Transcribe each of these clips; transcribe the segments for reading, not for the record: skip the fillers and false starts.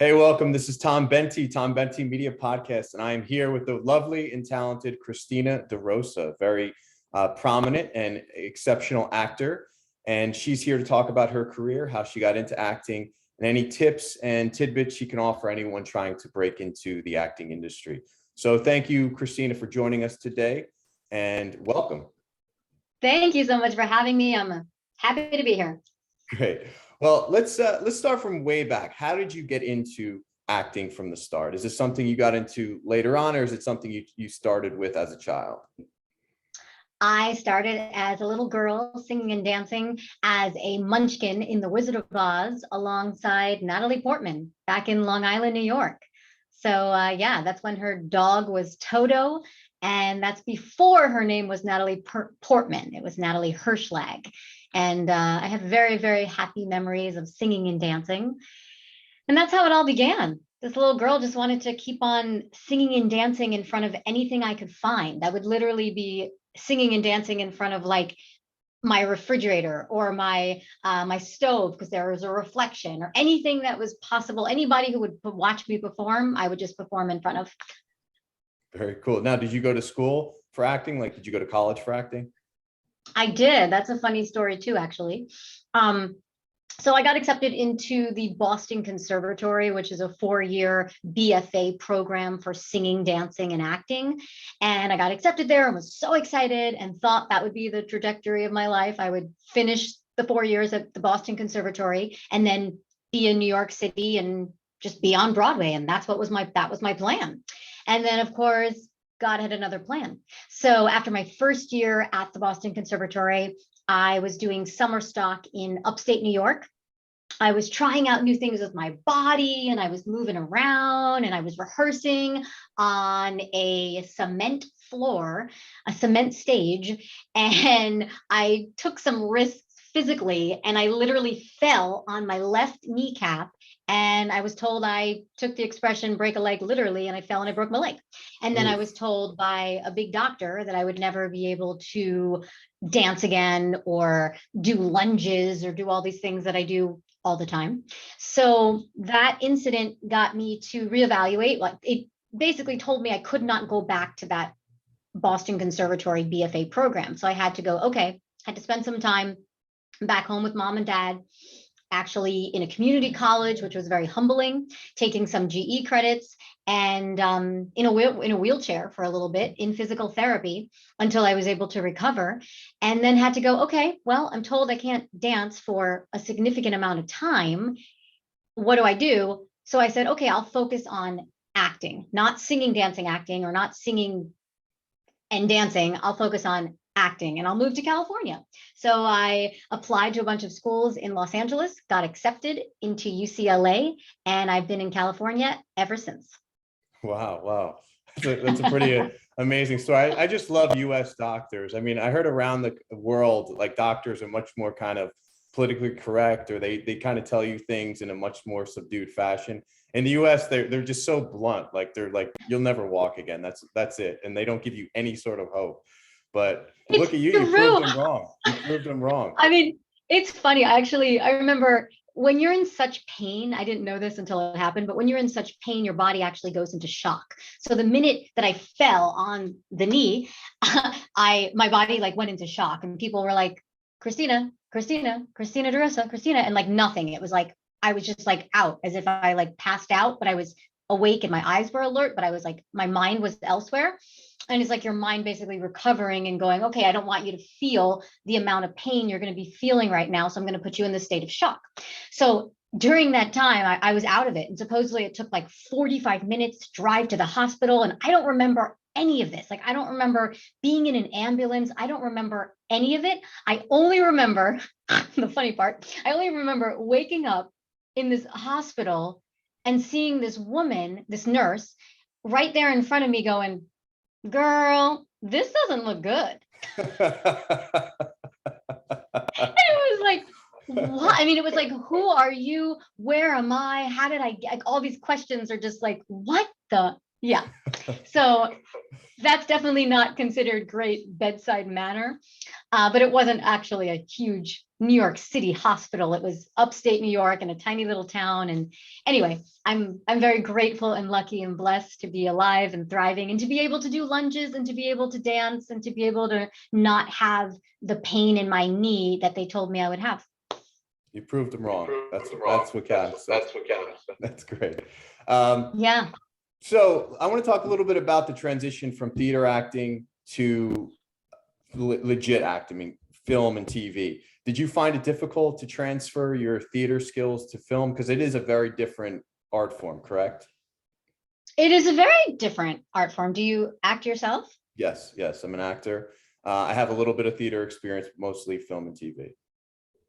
Hey, welcome. This is Tom Benti Media Podcast, and I am here with the lovely and talented Christina DeRosa, very prominent and exceptional actor. And she's here to talk about her career, how she got into acting, and any tips and tidbits she can offer anyone trying to break into the acting industry. So thank you, Christina, for joining us today, and welcome. Thank you so much for having me. I'm happy to be here. Great. Well, let's start from way back. How did you get into acting from the start? Is this something you got into later on, or is it something you started with as a child? I started as a little girl singing and dancing as a munchkin in The Wizard of Oz alongside Natalie Portman back in Long Island, New York. So yeah, that's when her dog was Toto. And that's before her name was Natalie Portman. It was Natalie Hirschlag. And I have very, very happy memories of singing and dancing. And that's how it all began. This little girl just wanted to keep on singing and dancing in front of anything I could find. I would literally be singing and dancing in front of like my refrigerator or my stove because there was a reflection or anything that was possible. Anybody who would watch me perform, I would just perform in front of. Very cool. Now, did you go to school for acting? Like, did you go to college for acting? I did. That's a funny story too, actually. So I got accepted into the Boston Conservatory, which is a 4-year BFA program for singing, dancing, and acting. And I got accepted there and was so excited and thought that would be the trajectory of my life. I would finish the 4 years at the Boston Conservatory and then be in New York City and just be on Broadway. And that was my plan. And then, of course, God had another plan. So after my first year at the Boston Conservatory, I was doing summer stock in upstate New York. I was trying out new things with my body and I was moving around and I was rehearsing on a cement floor, a cement stage. And I took some risks physically and I literally fell on my left kneecap. And I was told, I took the expression break a leg literally, and I fell and I broke my leg. And then I was told by a big doctor that I would never be able to dance again or do lunges or do all these things that I do all the time. So that incident got me to reevaluate. Like, it basically told me I could not go back to that Boston Conservatory BFA program. So I had to go, okay, had to spend some time back home with mom and dad, actually in a community college, which was very humbling, taking some GE credits and in a wheelchair for a little bit in physical therapy until I was able to recover, and then had to go, okay, well, I'm told I can't dance for a significant amount of time. What do I do? So I said, okay, I'll focus on acting, not singing, dancing, acting, or not singing and dancing. I'll focus on acting and I'll move to California. So I applied to a bunch of schools in Los Angeles, got accepted into UCLA, and I've been in California ever since. Wow. That's a pretty amazing story. I just love US doctors. I mean, I heard around the world, like doctors are much more kind of politically correct, or they kind of tell you things in a much more subdued fashion. In the US, they're just so blunt. Like they're like, you'll never walk again. That's it. And they don't give you any sort of hope. But look at you, you proved them wrong. You proved them wrong. I mean, it's funny. I remember when you're in such pain, I didn't know this until it happened, but when you're in such pain, your body actually goes into shock. So the minute that I fell on the knee, my body like went into shock, and people were like, Christina DeRosa, Christina, and like nothing. It was like I was just like out, as if I like passed out, but I was awake and my eyes were alert, but I was like, my mind was elsewhere. And it's like your mind basically recovering and going, okay, I don't want you to feel the amount of pain you're going to be feeling right now. So I'm going to put you in this state of shock. So during that time, I was out of it. And supposedly it took like 45 minutes to drive to the hospital. And I don't remember any of this. Like, I don't remember being in an ambulance. I don't remember any of it. I only remember the funny part. I only remember waking up in this hospital and seeing this woman, this nurse, right there in front of me going, girl, this doesn't look good. It was like, what? I mean, it was like, who are you? Where am I? How did I get, like, all these questions are just like, what the Yeah. So that's definitely not considered great bedside manner. But it wasn't actually a huge New York City hospital. It was upstate New York in a tiny little town. And anyway, I'm very grateful and lucky and blessed to be alive and thriving and to be able to do lunges and to be able to dance and to be able to not have the pain in my knee that they told me I would have. You proved them wrong. That's what counts. That's great. Yeah. So I want to talk a little bit about the transition from theater acting to legit acting, I mean, film and TV. Did you find it difficult to transfer your theater skills to film? Because it is a very different art form, correct? It is a very different art form. Do you act yourself? Yes, yes, I'm an actor. I have a little bit of theater experience, mostly film and TV.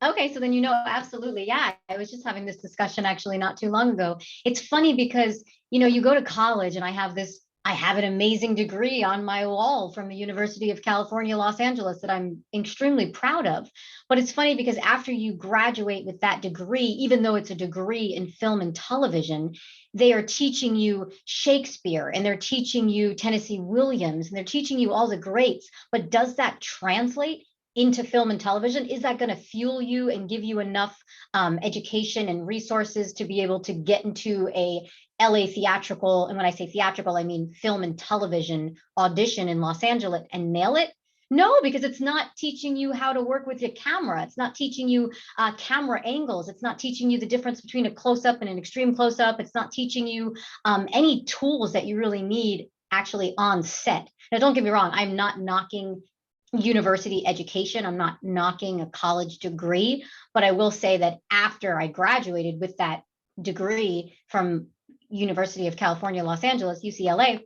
Okay, so then you know, absolutely. Yeah, I was just having this discussion actually not too long ago. It's funny because, you know, you go to college and I have an amazing degree on my wall from the University of California, Los Angeles that I'm extremely proud of. But it's funny because after you graduate with that degree, even though it's a degree in film and television, they are teaching you Shakespeare and they're teaching you Tennessee Williams and they're teaching you all the greats. But does that translate into film and television? Is that going to fuel you and give you enough education and resources to be able to get into a LA theatrical, and when I say theatrical, I mean film and television audition in Los Angeles and nail it? No, because it's not teaching you how to work with your camera. It's not teaching you camera angles. It's not teaching you the difference between a close-up and an extreme close-up. It's not teaching you any tools that you really need actually on set. Now, don't get me wrong, I'm not knocking university education. I'm not knocking a college degree, but I will say that after I graduated with that degree from University of California, Los Angeles, UCLA,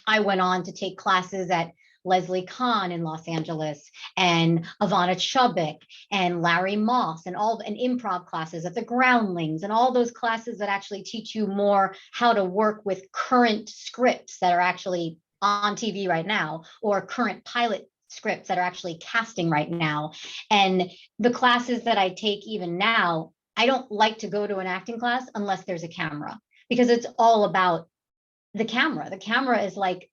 I went on to take classes at Leslie Kahn in Los Angeles and Ivana Chubbuck and Larry Moss and improv classes at the Groundlings and all those classes that actually teach you more how to work with current scripts that are actually on TV right now or current pilot scripts that are actually casting right now. And the classes that I take even now, I don't like to go to an acting class unless there's a camera because it's all about the camera. The camera is like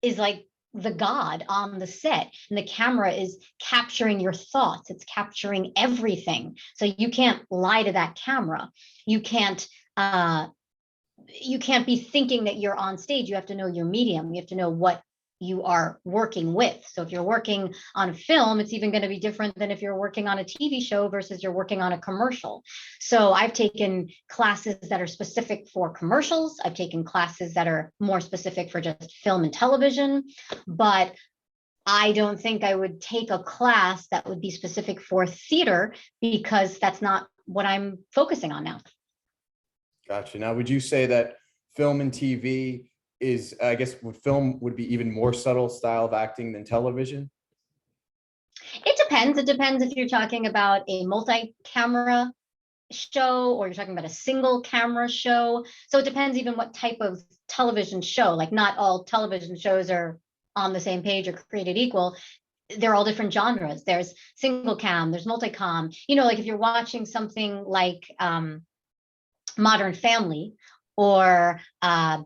the god on the set, and the camera is capturing your thoughts. It's capturing everything. So you can't lie to that camera. You can't be thinking that you're on stage. You have to know your medium. You have to know what you are working with. So if you're working on film, it's even going to be different than if you're working on a TV show versus you're working on a commercial. So I've taken classes that are specific for commercials. I've taken classes that are more specific for just film and television, but I don't think I would take a class that would be specific for theater because that's not what I'm focusing on now. Gotcha. Now, would you say that film and TV is, I guess, film would be even more subtle style of acting than television? It depends. It depends if you're talking about a multi-camera show or you're talking about a single camera show. So it depends even what type of television show. Like not all television shows are on the same page or created equal. They're all different genres. There's single cam, there's multicam. You know, like if you're watching something like Modern Family or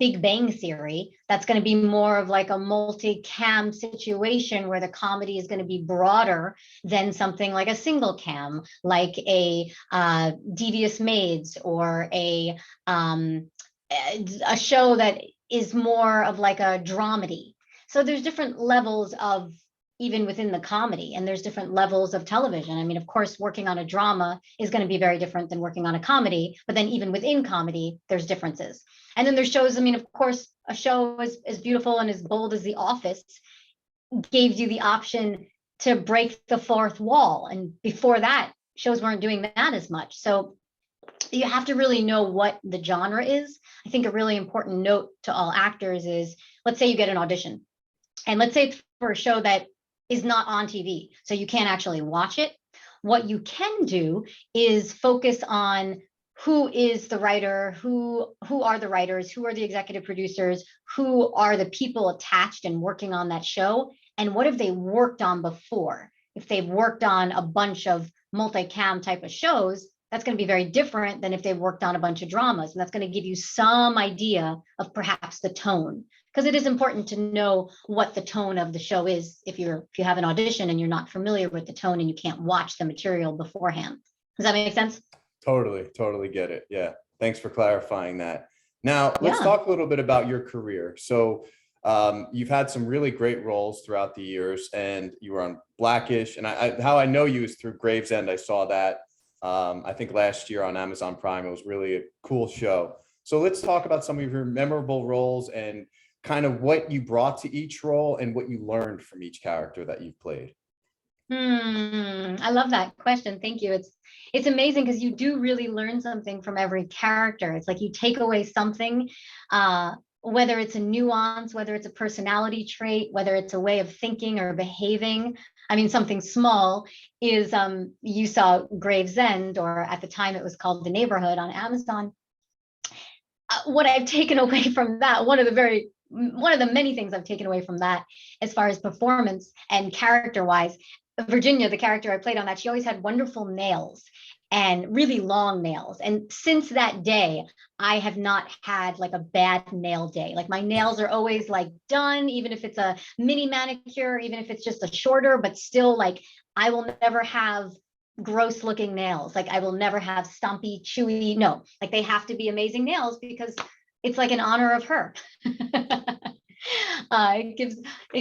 Big Bang Theory, that's going to be more of like a multi-cam situation where the comedy is going to be broader than something like a single cam, like a Devious Maids or a show that is more of like a dramedy. So there's different levels of even within the comedy, and there's different levels of television. I mean, of course, working on a drama is going to be very different than working on a comedy, but then even within comedy, there's differences. And then there's shows, I mean, of course, a show as beautiful and as bold as The Office gave you the option to break the fourth wall. And before that, shows weren't doing that as much. So you have to really know what the genre is. I think a really important note to all actors is, let's say you get an audition, and let's say it's for a show that is not on TV, so you can't actually watch it. What you can do is focus on who is the writer, who are the writers, who are the executive producers, who are the people attached and working on that show, and what have they worked on before. If they've worked on a bunch of multicam type of shows, That's going to be very different than if they worked on a bunch of dramas. And that's going to give you some idea of perhaps the tone, because it is important to know what the tone of the show is if you have an audition and you're not familiar with the tone and you can't watch the material beforehand. Does that make sense? Totally get it. Yeah. Thanks for clarifying that. Now, let's Yeah. talk a little bit about your career. So, you've had some really great roles throughout the years, and you were on Blackish. And how I know you is through Gravesend. I saw that, I think last year on Amazon Prime. It was really a cool show. So let's talk about some of your memorable roles and kind of what you brought to each role and what you learned from each character that you've played. I love that question. Thank you. It's amazing because you do really learn something from every character. It's like you take away something, whether it's a nuance, whether it's a personality trait, whether it's a way of thinking or behaving. I mean, something small is you saw Gravesend, or at the time it was called The Neighborhood on Amazon. What I've taken away from that, one of the many things I've taken away from that, as far as performance and character wise, Virginia, the character I played on that, she always had wonderful nails and really long nails. And since that day, I have not had like a bad nail day. Like my nails are always like done, even if it's a mini manicure, even if it's just a shorter, but still like I will never have gross looking nails. Like I will never have stumpy, chewy. No, like they have to be amazing nails because it's like an honor of her. It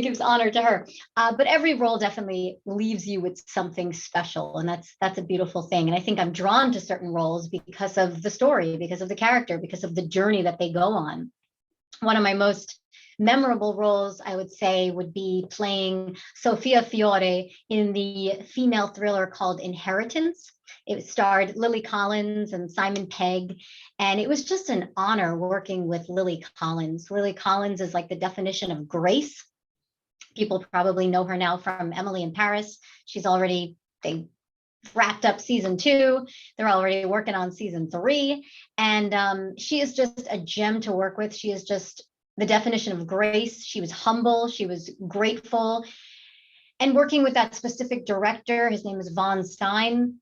gives honor to her. But every role definitely leaves you with something special, and that's a beautiful thing. And I think I'm drawn to certain roles because of the story, because of the character, because of the journey that they go on. One of my most memorable roles, I would say, would be playing Sophia Fiore in the female thriller called Inheritance. It starred Lily Collins and Simon Pegg, and it was just an honor working with Lily Collins. Lily Collins is like the definition of grace. People probably know her now from Emily in Paris. They wrapped up season 2. They're already working on season 3. And she is just a gem to work with. She is just the definition of grace. She was humble. She was grateful. And working with that specific director, his name is Von Stein,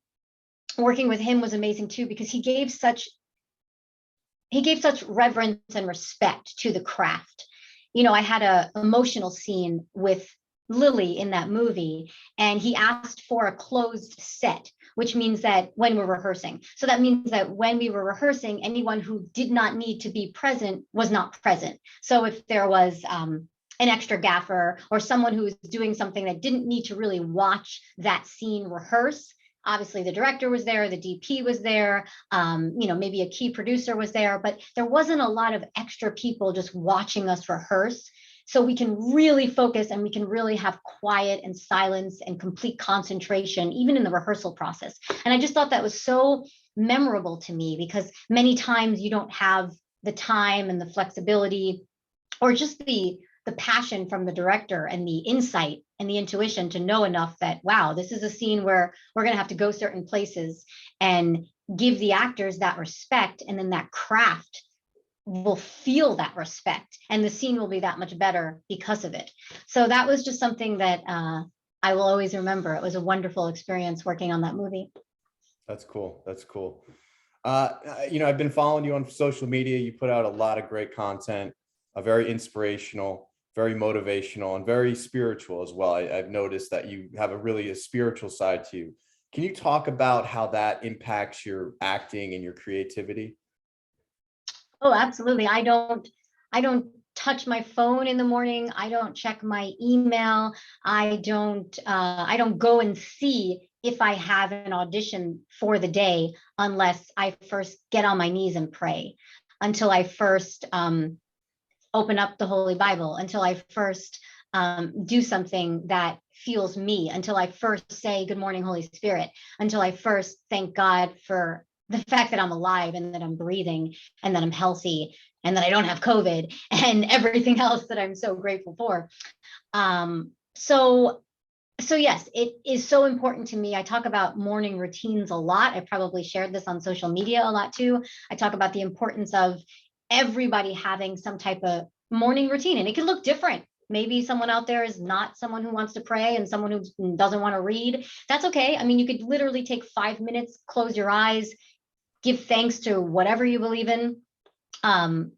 working with him was amazing too, because he gave such reverence and respect to the craft. You know, I had an emotional scene with Lily in that movie, and he asked for a closed set, which means that when we're rehearsing. So that means that when we were rehearsing, anyone who did not need to be present was not present. So if there was an extra gaffer or someone who was doing something that didn't need to really watch that scene rehearse, obviously the director was there, the DP was there, maybe a key producer was there, but there wasn't a lot of extra people just watching us rehearse. So we can really focus and we can really have quiet and silence and complete concentration, even in the rehearsal process. And I just thought that was so memorable to me, because many times you don't have the time and the flexibility, or just the passion from the director and the insight and the intuition to know enough that, wow, this is a scene where we're going to have to go certain places, and give the actors that respect, and then that craft will feel that respect, and the scene will be that much better because of it. So that was just something that I will always remember. It was a wonderful experience working on that movie. That's cool. I've been following you on social media. You put out a lot of great content, very inspirational, very motivational, and very spiritual as well. I've noticed that you have a spiritual side to you. Can you talk about how that impacts your acting and your creativity? Oh, absolutely. I don't touch my phone in the morning. I don't check my email. I don't go and see if I have an audition for the day unless I first get on my knees and pray, until I first open up the Holy Bible, until I first do something that feels me, until I first say, "Good morning, Holy Spirit," until I first thank God for the fact that I'm alive and that I'm breathing and that I'm healthy and that I don't have COVID and everything else that I'm so grateful for. So yes, it is so important to me. I talk about morning routines a lot. I probably shared this on social media a lot too. I talk about the importance of everybody having some type of morning routine, and it can look different. Maybe someone out there is not someone who wants to pray and someone who doesn't want to read. That's okay. I mean, you could literally take 5 minutes, close your eyes, give thanks to whatever you believe in. Um,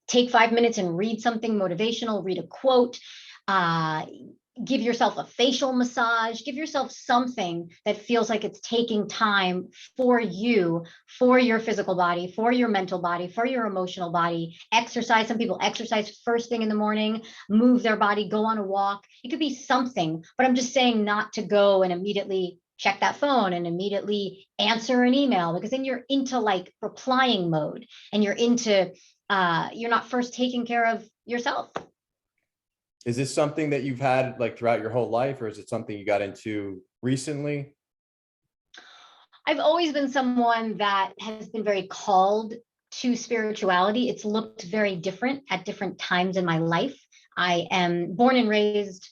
Take 5 minutes and read something motivational, read a quote, give yourself a facial massage, give yourself something that feels like it's taking time for you, for your physical body, for your mental body, for your emotional body. Exercise. Some people exercise first thing in the morning, move their body, go on a walk. It could be something, but I'm just saying not to go and immediately check that phone and immediately answer an email, because then you're into like replying mode and you're not first taking care of yourself. Is this something that you've had like throughout your whole life, or is it something you got into recently? I've always been someone that has been very called to spirituality. It's looked very different at different times in my life. I am born and raised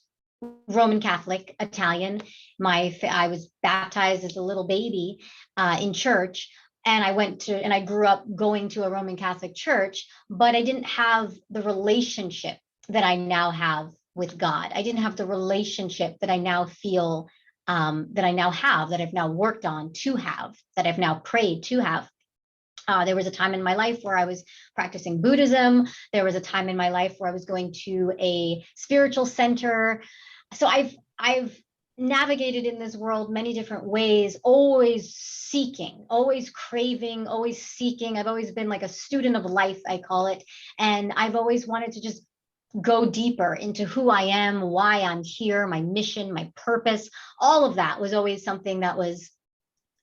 Roman Catholic, Italian. I was baptized as a little baby in church, and I grew up going to a Roman Catholic church, but I didn't have the relationship that I now have with God. I didn't have the relationship that I now feel that I now have, that I've now worked on to have, that I've now prayed to have. There was a time in my life where I was practicing Buddhism. There was a time in my life where I was going to a spiritual center. So I've navigated in this world many different ways, always seeking, always craving, always seeking. I've always been like a student of life, I call it. And I've always wanted to just go deeper into who I am, why I'm here, my mission, my purpose. All of that was always something that was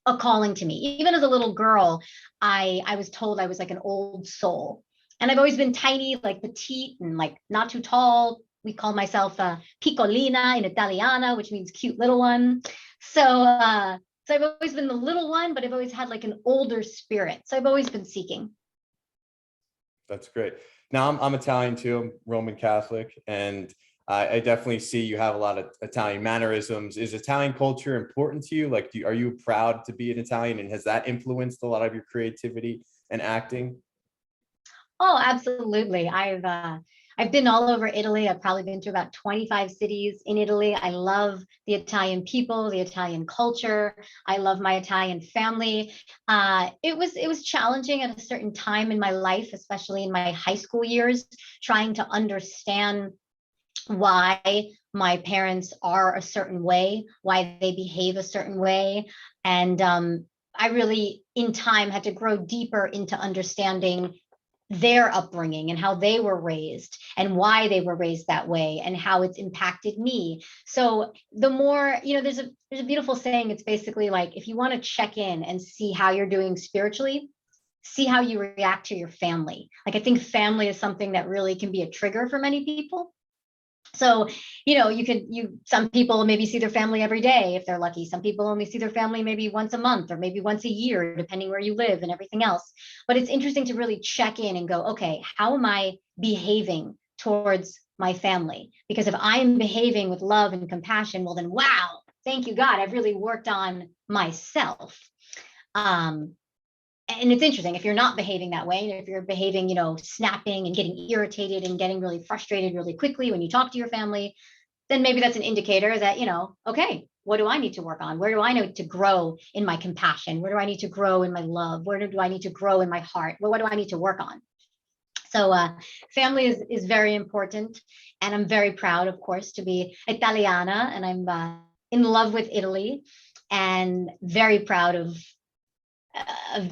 a calling to me. Even as a little girl, I was told I was like an old soul. And I've always been tiny, like petite and like not too tall. We call myself piccolina in Italiana, which means cute little one. So I've always been the little one, but I've always had like an older spirit. So I've always been seeking. That's great. Now I'm Italian too. I'm Roman Catholic, and I definitely see you have a lot of Italian mannerisms. Is Italian culture important to you? Like, are you proud to be an Italian, and has that influenced a lot of your creativity and acting? Oh, absolutely. I've been all over Italy. I've probably been to about 25 cities in Italy. I love the Italian people, the Italian culture. I love my Italian family. It was challenging at a certain time in my life, especially in my high school years, trying to understand why my parents are a certain way, why they behave a certain way. And I really, in time, had to grow deeper into understanding their upbringing and how they were raised and why they were raised that way and how it's impacted me. So the more, there's a beautiful saying. It's basically like, if you want to check in and see how you're doing spiritually, see how you react to your family. Like, I think family is something that really can be a trigger for many people. So, some people maybe see their family every day if they're lucky. Some people only see their family maybe once a month or maybe once a year, depending where you live and everything else. But it's interesting to really check in and go, okay, how am I behaving towards my family? Because if I'm behaving with love and compassion, well, then, wow, thank you, God, I've really worked on myself. And it's interesting, if you're not behaving that way, and if you're behaving, snapping and getting irritated and getting really frustrated really quickly when you talk to your family, then maybe that's an indicator that, okay, what do I need to work on? Where do I need to grow in my compassion? Where do I need to grow in my love? Where do I need to grow in my heart? What do I need to work on? So family is very important. And I'm very proud, of course, to be Italiana, and I'm in love with Italy and very proud of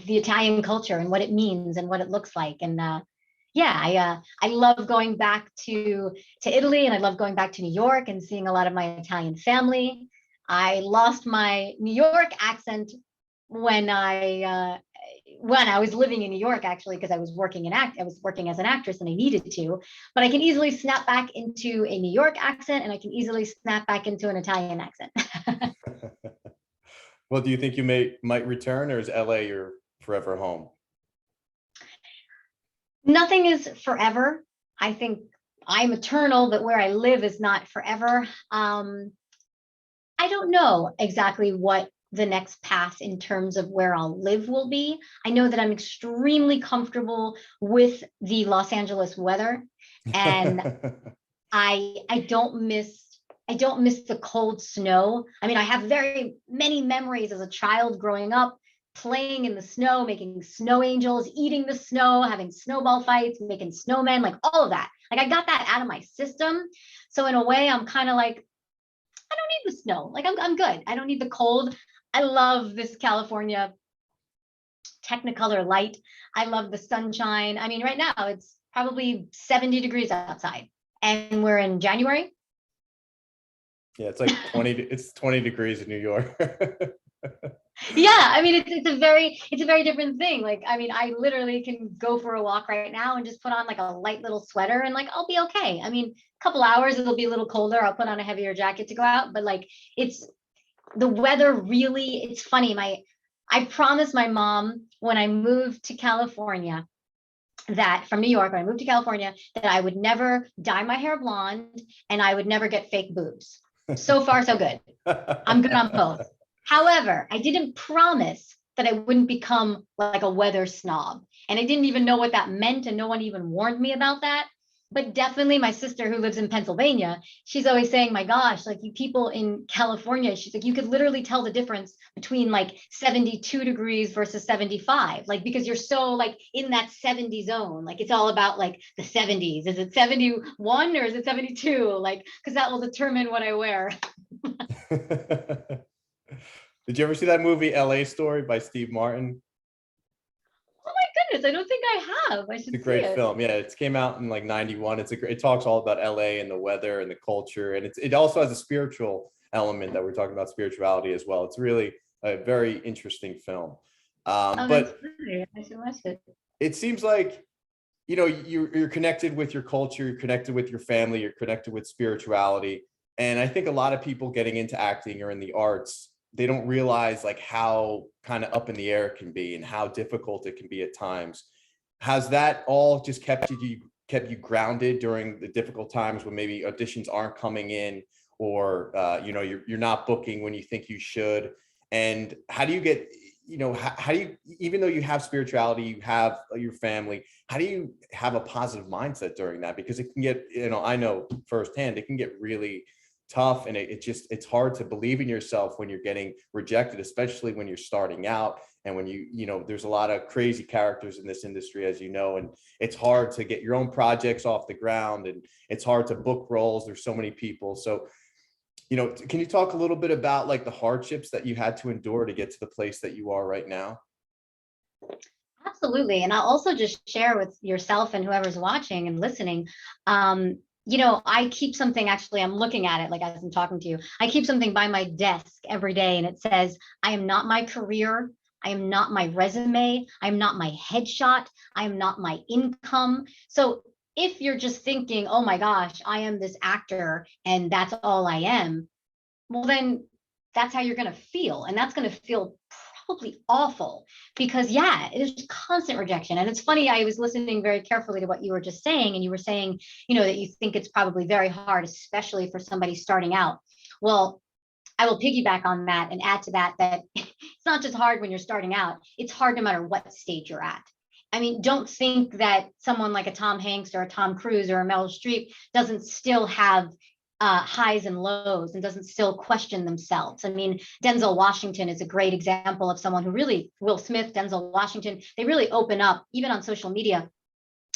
the Italian culture and what it means and what it looks like. And I love going back to Italy, and I love going back to New York and seeing a lot of my Italian family. I lost my New York accent when I was living in New York, actually, because I was working as an actress and I needed to. But I can easily snap back into a New York accent, and I can easily snap back into an Italian accent. Well, do you think you might return, or is LA your forever home? Nothing is forever. I think I'm eternal, but where I live is not forever. I don't know exactly what the next path in terms of where I'll live will be. I know that I'm extremely comfortable with the Los Angeles weather, and I don't miss the cold snow. I mean, I have very many memories as a child growing up, playing in the snow, making snow angels, eating the snow, having snowball fights, making snowmen, like all of that. Like I got that out of my system. So in a way, I'm kind of like, I don't need the snow. Like I'm good. I don't need the cold. I love this California Technicolor light. I love the sunshine. I mean, right now it's probably 70 degrees outside and we're in January. Yeah, it's like 20 degrees in New York. Yeah, I mean it's a very different thing. Like, I mean, I literally can go for a walk right now and just put on like a light little sweater and like I'll be okay. I mean, a couple hours it'll be a little colder. I'll put on a heavier jacket to go out, but like it's the weather really, it's funny. I promised my mom when I moved to California that from New York, when I moved to California, that I would never dye my hair blonde and I would never get fake boobs. So far, so good. I'm good on both. However, I didn't promise that I wouldn't become like a weather snob. And I didn't even know what that meant. And no one even warned me about that. But definitely my sister who lives in Pennsylvania, she's always saying, my gosh, like you people in California, she's like, you could literally tell the difference between like 72 degrees versus 75, like because you're so like in that 70 zone. Like it's all about like the 70s. Is it 71 or is it 72? Like, because that will determine what I wear. Did you ever see that movie LA Story by Steve Martin? Oh my goodness, I don't think I have. I It's should a see great it. film. Yeah, it came out in like 91. It talks all about LA and the weather and the culture. And it also has a spiritual element that we're talking about spirituality as well. It's really a very interesting film. Oh, that's But great. I should watch it. it seems like, you're connected with your culture, you're connected with your family, you're connected with spirituality. And I think a lot of people getting into acting or in the arts, they don't realize like how kind of up in the air it can be and how difficult it can be at times. Has that all just kept you grounded during the difficult times when maybe auditions aren't coming in, or you're not booking when you think you should? And how do you get, how do you, even though you have spirituality, you have your family, how do you have a positive mindset during that? Because it can get, I know firsthand, it can get really tough, and it's hard to believe in yourself when you're getting rejected, especially when you're starting out, and when there's a lot of crazy characters in this industry, as you know, and it's hard to get your own projects off the ground, and it's hard to book roles. There's so many people. So, can you talk a little bit about like the hardships that you had to endure to get to the place that you are right now? Absolutely. And I'll also just share with yourself and whoever's watching and listening. I keep something, actually, I'm looking at it like as I'm talking to you. I keep something by my desk every day and it says, I am not my career. I am not my resume. I am not my headshot. I am not my income. So if you're just thinking, oh my gosh, I am this actor and that's all I am, well, then that's how you're going to feel. And that's going to feel probably awful because, yeah, it is constant rejection. And it's funny, I was listening very carefully to what you were just saying. And you were saying, that you think it's probably very hard, especially for somebody starting out. Well, I will piggyback on that and add to that it's not just hard when you're starting out, it's hard no matter what stage you're at. I mean, don't think that someone like a Tom Hanks or a Tom Cruise or a Meryl Streep doesn't still have highs and lows and doesn't still question themselves. I mean, Denzel Washington is a great example of someone who really, Will Smith, Denzel Washington, they really open up, even on social media,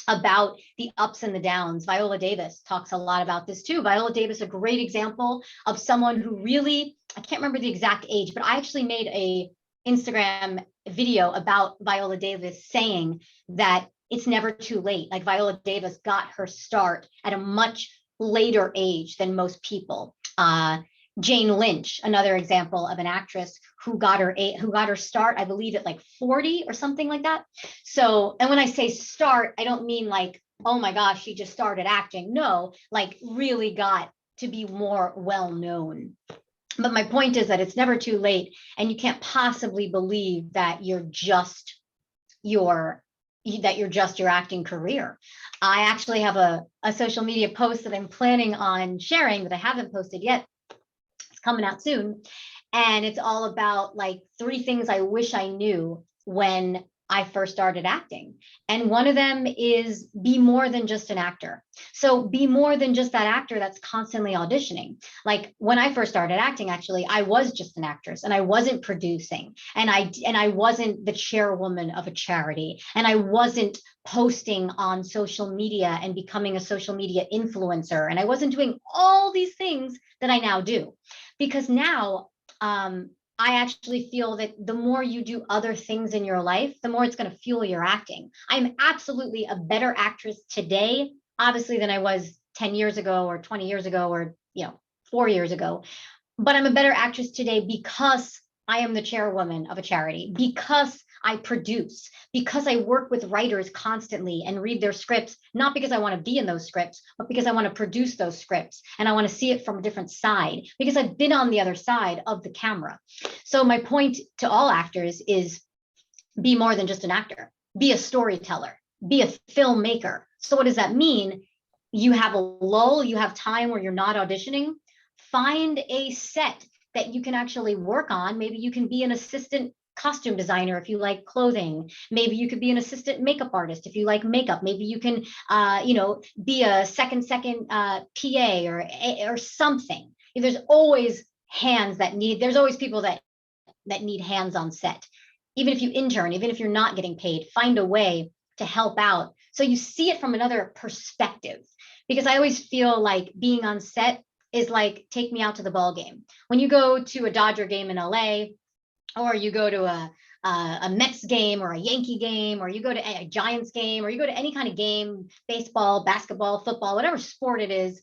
about the ups and the downs. Viola Davis talks a lot about this too. Viola Davis, a great example of someone who really, I can't remember the exact age, but I actually made a Instagram video about Viola Davis saying that it's never too late. Like Viola Davis got her start at a much later age than most people. Jane Lynch, another example of an actress who got her start, I believe at like 40 or something like that. So, and when I say start, I don't mean like, oh my gosh, she just started acting. No, like really got to be more well known. But my point is that it's never too late, and you can't possibly believe that you're just your acting career. I actually have a social media post that I'm planning on sharing that I haven't posted yet. It's coming out soon. And it's all about like 3 things I wish I knew when I first started acting. And one of them is be more than just an actor. So be more than just that actor that's constantly auditioning. Like when I first started acting, actually, I was just an actress and I wasn't producing, and I wasn't the chairwoman of a charity, and I wasn't posting on social media and becoming a social media influencer, and I wasn't doing all these things that I now do. Because now I actually feel that the more you do other things in your life, the more it's going to fuel your acting. I'm absolutely a better actress today, obviously, than I was 10 years ago or 20 years ago or, 4 years ago. But I'm a better actress today because I am the chairwoman of a charity, because I produce, because I work with writers constantly and read their scripts, not because I want to be in those scripts, but because I want to produce those scripts and I want to see it from a different side, because I've been on the other side of the camera. So my point to all actors is be more than just an actor, be a storyteller, be a filmmaker. So what does that mean? You have a lull, you have time where you're not auditioning, find a set that you can actually work on. Maybe you can be an assistant costume designer if you like clothing. Maybe you could be an assistant makeup artist if you like makeup. Maybe you can, be a second PA or something. There's always there's always people that need hands on set. Even if you intern, even if you're not getting paid, find a way to help out so you see it from another perspective. Because I always feel like being on set is like, take me out to the ball game. When you go to a Dodger game in LA, or you go to a Mets game or a Yankee game, or you go to a Giants game, or you go to any kind of game, baseball, basketball, football, whatever sport it is,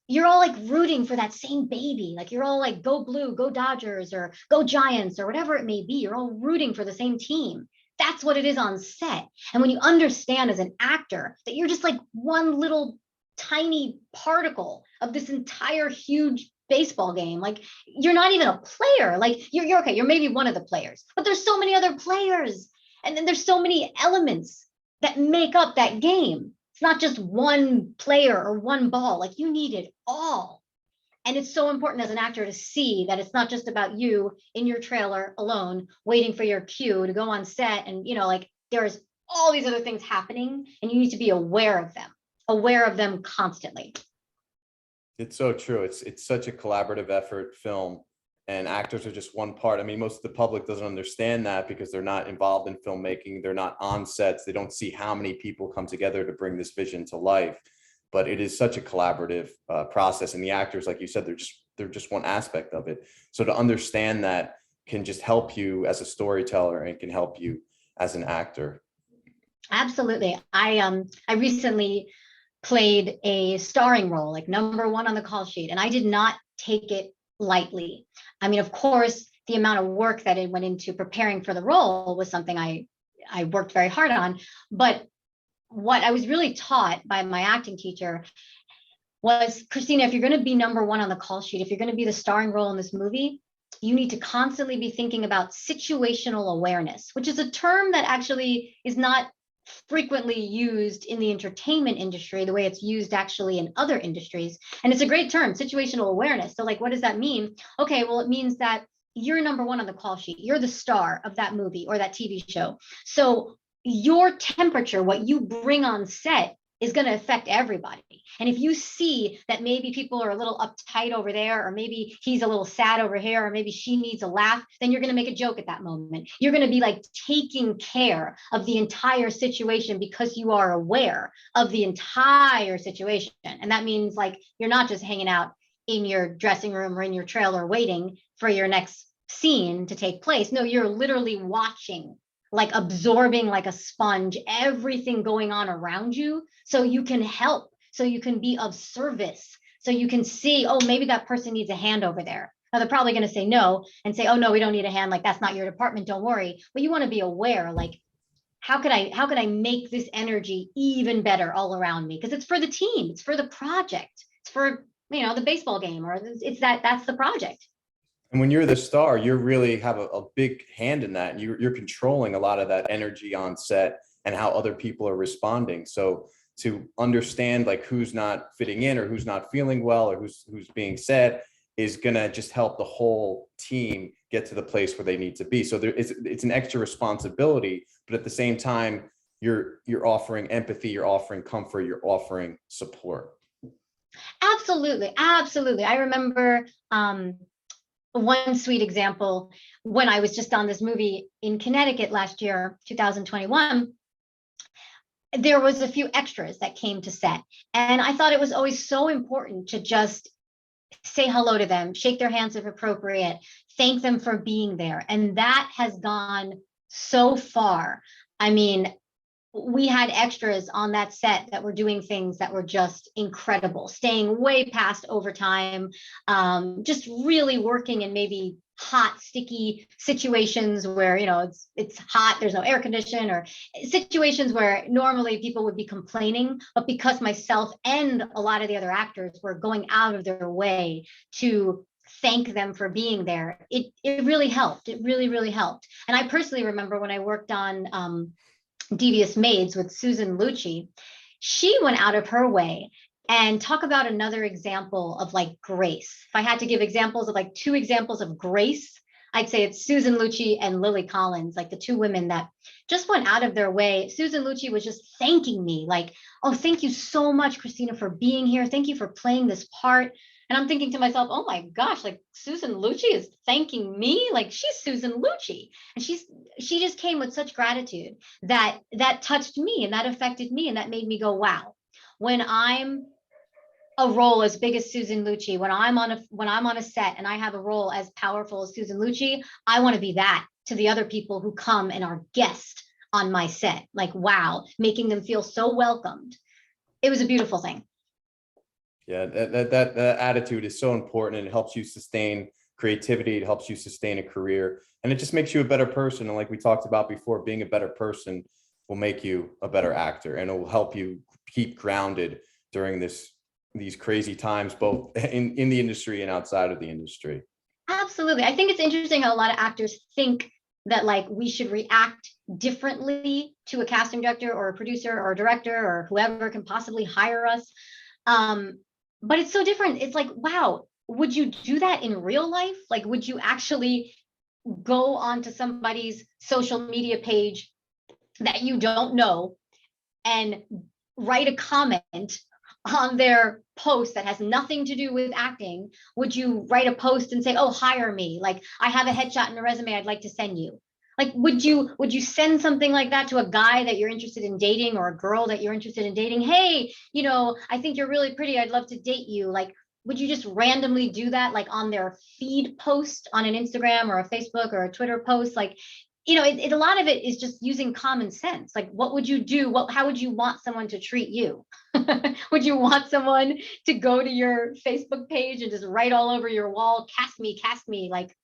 you're all like rooting for that same baby. Like you're all like, go blue, go Dodgers, or go Giants, or whatever it may be. You're all rooting for the same team. That's what it is on set. And when you understand as an actor that you're just like one little tiny particle of this entire huge baseball game, like you're not even a player, like you're okay, you're maybe one of the players, but there's so many other players, and then there's so many elements that make up that game. It's not just one player or one ball, like you need it all. And it's so important as an actor to see that it's not just about you in your trailer alone waiting for your cue to go on set, and like there's all these other things happening, and you need to be aware of them constantly. It's so true. It's such a collaborative effort film, and actors are just one part. I mean, most of the public doesn't understand that because they're not involved in filmmaking. They're not on sets. They don't see how many people come together to bring this vision to life. But it is such a collaborative process, and the actors, like you said, they're just one aspect of it. So to understand that can just help you as a storyteller, and can help you as an actor. Absolutely. I recently played a starring role, like number one on the call sheet, and I did not take it lightly. I mean, of course, the amount of work that it went into preparing for the role was something I worked very hard on. But what I was really taught by my acting teacher was, Christina, if you're going to be number one on the call sheet, if you're going to be the starring role in this movie, you need to constantly be thinking about situational awareness, which is a term that actually is not frequently used in the entertainment industry the way it's used actually in other industries. And it's a great term, situational awareness. So like, what does that mean? Okay, well, it means that you're number one on the call sheet. You're the star of that movie or that TV show. So your temperature, what you bring on set, is going to affect everybody. And if you see that maybe people are a little uptight over there, or maybe he's a little sad over here, or maybe she needs a laugh, then you're going to make a joke at that moment. You're going to be like taking care of the entire situation because you are aware of the entire situation. And that means like you're not just hanging out in your dressing room or in your trailer waiting for your next scene to take place. No, you're literally watching, like absorbing like a sponge, everything going on around you, so you can help, so you can be of service, so you can see, oh, maybe that person needs a hand over there. Now they're probably going to say no and say, oh no, we don't need a hand, like that's not your department, don't worry. But you want to be aware, like how could I make this energy even better all around me? Because it's for the team, it's for the project, it's for the baseball game, or it's that's the project. And when you're the star, you really have a big hand in that. And you're controlling a lot of that energy on set and how other people are responding. So to understand like who's not fitting in, or who's not feeling well, or who's being sad, is going to just help the whole team get to the place where they need to be. So it's an extra responsibility, but at the same time, you're offering empathy, you're offering comfort, you're offering support. Absolutely. Absolutely. I remember one sweet example when I was just on this movie in Connecticut last year, 2021. There was a few extras that came to set, and I thought it was always so important to just say hello to them, shake their hands if appropriate, thank them for being there. And that has gone so far. I mean, we had extras on that set that were doing things that were just incredible, staying way past overtime, just really working in maybe hot, sticky situations where, you know, it's hot, there's no air condition, or situations where normally people would be complaining, but because myself and a lot of the other actors were going out of their way to thank them for being there, it really helped. It really, really helped. And I personally remember when I worked on Devious Maids with Susan Lucci, she went out of her way. And talk about another example of like grace. If I had to give examples of like 2 examples of grace, I'd say it's Susan Lucci and Lily Collins, like the 2 women that just went out of their way. Susan Lucci was just thanking me, like, oh, thank you so much, Christina, for being here. Thank you for playing this part. And I'm thinking to myself, oh my gosh, like Susan Lucci is thanking me, like she's Susan Lucci. And she just came with such gratitude that touched me and that affected me. And that made me go, wow, when I'm a role as big as Susan Lucci, when I'm on a set and I have a role as powerful as Susan Lucci, I want to be that to the other people who come and are guests on my set. Like, wow, making them feel so welcomed. It was a beautiful thing. Yeah, that attitude is so important, and it helps you sustain creativity. It helps you sustain a career, and it just makes you a better person. And like we talked about before, being a better person will make you a better actor, and it will help you keep grounded during these crazy times, both in the industry and outside of the industry. Absolutely. I think it's interesting how a lot of actors think that like we should react differently to a casting director or a producer or a director or whoever can possibly hire us. But it's so different. It's like, wow, would you do that in real life? Like, would you actually go onto somebody's social media page that you don't know and write a comment on their post that has nothing to do with acting? Would you write a post and say, oh, hire me, like I have a headshot and a resume I'd like to send you? Like, would you send something like that to a guy that you're interested in dating, or a girl that you're interested in dating? Hey, you know, I think you're really pretty, I'd love to date you. Like, would you just randomly do that, like on their feed post on an Instagram or a Facebook or a Twitter post? Like, you know, a lot of it is just using common sense. Like, what would you do? How would you want someone to treat you? Would you want someone to go to your Facebook page and just write all over your wall, cast me, cast me? Like,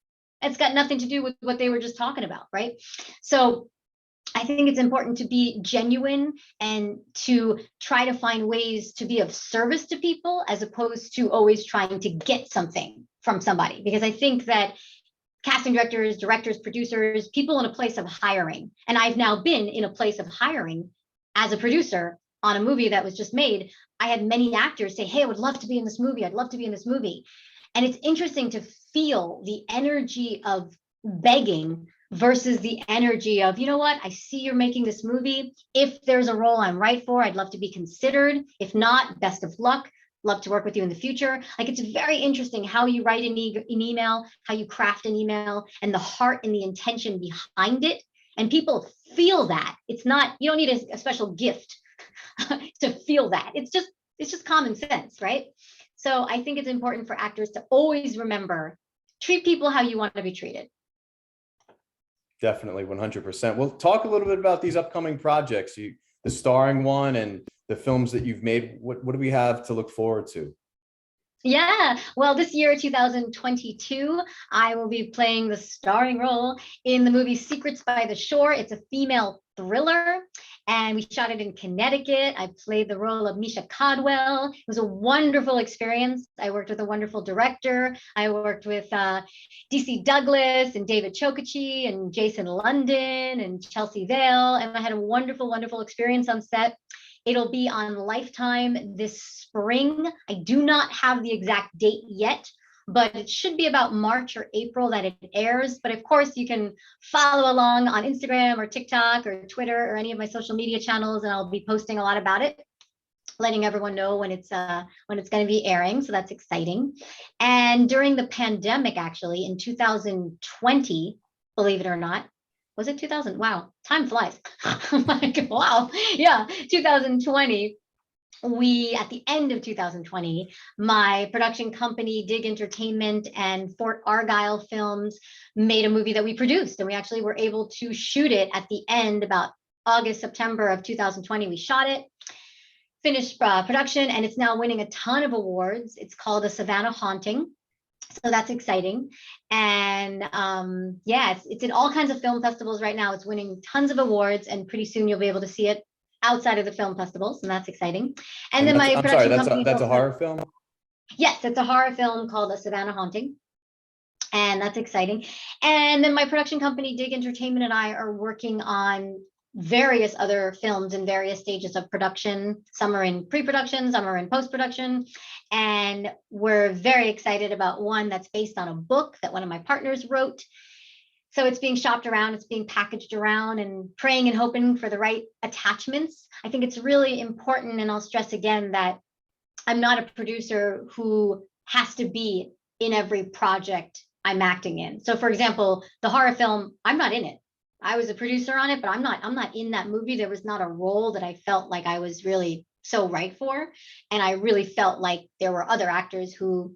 it's got nothing to do with what they were just talking about, right? So I think it's important to be genuine and to try to find ways to be of service to people, as opposed to always trying to get something from somebody. Because I think that casting directors, producers, people in a place of hiring, and I've now been in a place of hiring as a producer on a movie that was just made. I had many actors say, hey, I would love to be in this movie. I'd love to be in this movie. And it's interesting to feel the energy of begging versus the energy of, you know what, I see you're making this movie. If there's a role I'm right for, I'd love to be considered. If not, best of luck. Love to work with you in the future. Like, it's very interesting how you write an email, how you craft an email, and the heart and the intention behind it. And people feel that. It's not, you don't need a special gift to feel that. It's just common sense, right? So I think it's important for actors to always remember, treat people how you want to be treated. Definitely, 100%. Well, talk a little bit about these upcoming projects, the starring one and the films that you've made. What do we have to look forward to? Yeah, well, this year, 2022, I will be playing the starring role in the movie Secrets by the Shore. It's a female thriller, and we shot it in Connecticut. I played the role of Misha Codwell. It was a wonderful experience. I worked with a wonderful director. I worked with DC Douglas and David Chokachi and Jason London and Chelsea Vale, and I had a wonderful, wonderful experience on set. It'll be on Lifetime this spring. I do not have the exact date yet, but it should be about March or April that it airs. But of course, you can follow along on Instagram or TikTok or Twitter or any of my social media channels, and I'll be posting a lot about it, letting everyone know when it's going to be airing. So that's exciting. And during the pandemic, actually, in 2020, believe it or not, was it 2000? Wow, time flies. Like, wow. Yeah, 2020. At the end of 2020, my production company, Dig Entertainment and Fort Argyle Films, made a movie that we produced. And we actually were able to shoot it at the end, about August, September of 2020. We shot it, finished production, and it's now winning a ton of awards. It's called A Savannah Haunting. So that's exciting. And yeah, it's in all kinds of film festivals right now. It's winning tons of awards, and pretty soon you'll be able to see it outside of the film festivals, and that's exciting. And then my production company. That's a horror film? Yes, it's a horror film called A Savannah Haunting. And that's exciting. And then my production company, Dig Entertainment, and I are working on various other films in various stages of production. Some are in pre-production, some are in post-production. And we're very excited about one that's based on a book that one of my partners wrote. So it's being shopped around, it's being packaged around, and praying and hoping for the right attachments. I think it's really important, and I'll stress again that I'm not a producer who has to be in every project I'm acting in. So for example, the horror film, I'm not in it. I was a producer on it, but I'm not in that movie. There was not a role that I felt like I was really so right for. And I really felt like there were other actors who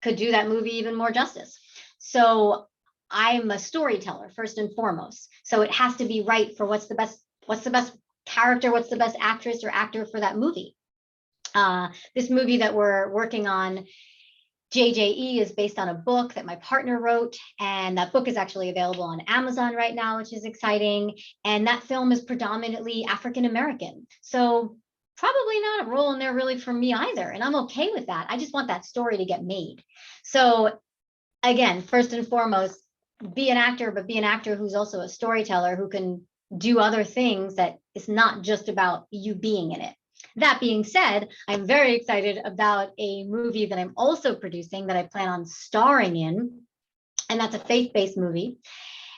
could do that movie even more justice. So I'm a storyteller first and foremost. So it has to be right for what's the best character, what's the best actress or actor for that movie. This movie that we're working on, JJE, is based on a book that my partner wrote, and that book is actually available on Amazon right now, which is exciting. And that film is predominantly African American. So probably not a role in there really for me either. And I'm okay with that. I just want that story to get made. So again, first and foremost, be an actor, but be an actor who's also a storyteller who can do other things that it's not just about you being in it. That being said, I'm very excited about a movie that I'm also producing that I plan on starring in, and that's a faith-based movie.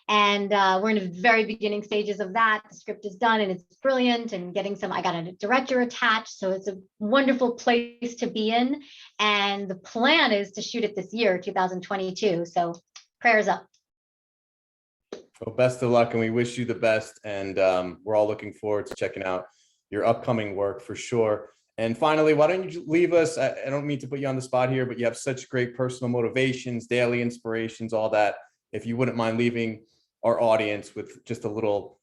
And we're in the very beginning stages of that. The script is done and it's brilliant, and I got a director attached. So it's a wonderful place to be in. And the plan is to shoot it this year, 2022. So prayers up. Well, best of luck, and we wish you the best. And we're all looking forward to checking out your upcoming work for sure. And finally, why don't you leave us? I don't mean to put you on the spot here, but you have such great personal motivations, daily inspirations, all that. If you wouldn't mind leaving our audience with just a little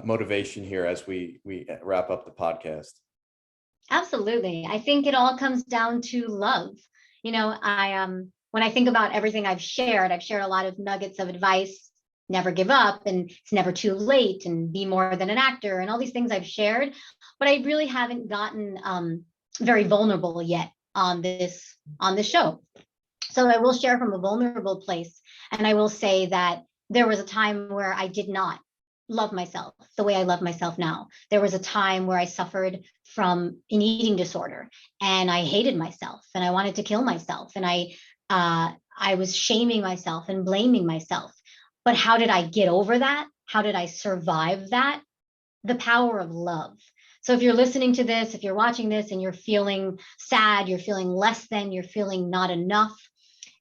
motivation here as we wrap up the podcast. Absolutely. I think it all comes down to love. You know, when I think about everything I've shared a lot of nuggets of advice. Never give up, and it's never too late, and be more than an actor, and all these things I've shared, but I really haven't gotten very vulnerable yet on this show. So I will share from a vulnerable place, and I will say that there was a time where I did not love myself the way I love myself now. There was a time where I suffered from an eating disorder, and I hated myself, and I wanted to kill myself, and I was shaming myself and blaming myself. But how did I get over that? How did I survive that? The power of love. So if you're listening to this, if you're watching this and you're feeling sad, you're feeling less than, you're feeling not enough,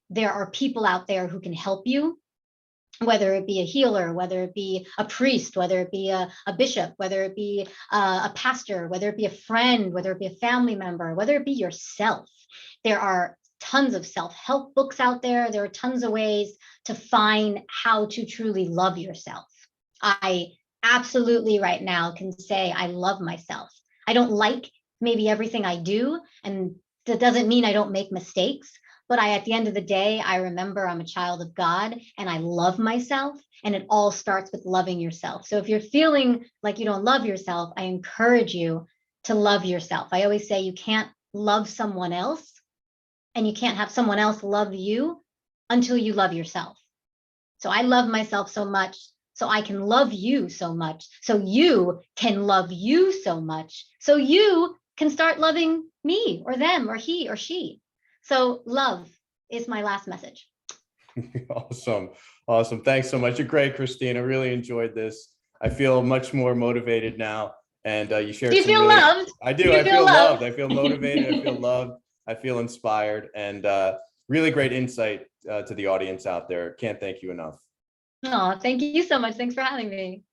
there are people out there who can help you, whether it be a healer, whether it be a priest, whether it be a bishop, whether it be a pastor, whether it be a friend, whether it be a family member, whether it be yourself. There are tons of self-help books out there. There are tons of ways to find how to truly love yourself. I absolutely right now can say I love myself. I don't like maybe everything I do, and that doesn't mean I don't make mistakes, but at the end of the day, I remember I'm a child of God and I love myself, and it all starts with loving yourself. So if you're feeling like you don't love yourself, I encourage you to love yourself. I always say you can't love someone else, and you can't have someone else love you until you love yourself. So I love myself so much, so I can love you so much, so you can love you so much, so you can start loving me or them or he or she. So love, is my last message. Awesome. Awesome. Thanks so much. You're great, Christina. I really enjoyed this. I feel much more motivated now. And you shared You some feel really, loved. I do. You I feel loved. loved. I feel motivated. I feel loved. I feel inspired, and really great insight to the audience out there. Can't thank you enough. Oh, thank you so much. Thanks for having me.